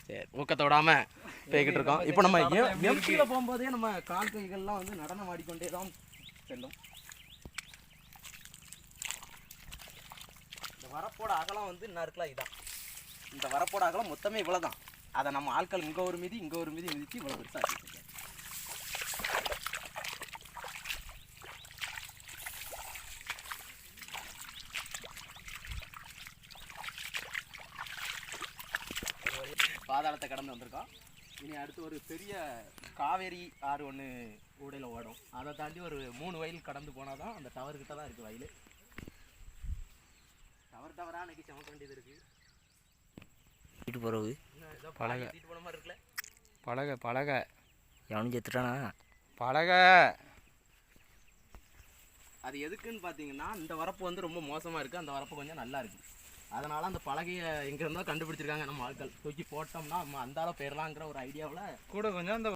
சரி, ஊக்கத்தோடாம போய்கிட்டு இருக்கோம். இப்போ நம்ம எம்டியில் போகும்போதே நம்ம கால் கைகள்லாம் வந்து நடனம் ஆடிக்கொண்டே தான் செல்லும். இந்த வரப்போட அகலம் வந்து இன்னும் இருக்கலாம். இதான் இந்த வரப்போட அகலம் மொத்தமே இவ்வளோ தான். அதை நம்ம ஆட்கள் இங்கே ஒரு மிதி இங்கே ஒரு மிதி மிதித்து இவ்வளோ பெருசாக ஆக்கிட்டு. பாதாளத்தை கடந்து வந்திருக்கோம். இனி அடுத்து ஒரு பெரிய காவேரி ஆறு ஒன்று ஊடையில் ஓடும். அதை தாண்டி ஒரு 3 வயல் கடந்து போனால் தான் அந்த டவர்கிட்ட தான் இருக்குது வயல். டவராக அன்றைக்கி சமக்க வேண்டியது இருக்குது. வீட்டு போகிறது பழக தீட்டு போன மாதிரி இருக்குல்ல. பழக எவனும் செத்துட்டானா பழக. அது எதுக்குன்னு பார்த்தீங்கன்னா இந்த வரப்பு வந்து ரொம்ப மோசமாக இருக்குது, அந்த வரப்பு கொஞ்சம் நல்லா இருக்குது. அதனால் அந்த பலகையை எங்கே இருந்தால் கண்டுபிடிச்சிருக்காங்க நம்ம ஆட்கள். தூக்கி போட்டோம்னா நம்ம அந்த அளவு போயிடலாங்கிற ஒரு ஐடியாவில் கூட கொஞ்சம் அந்த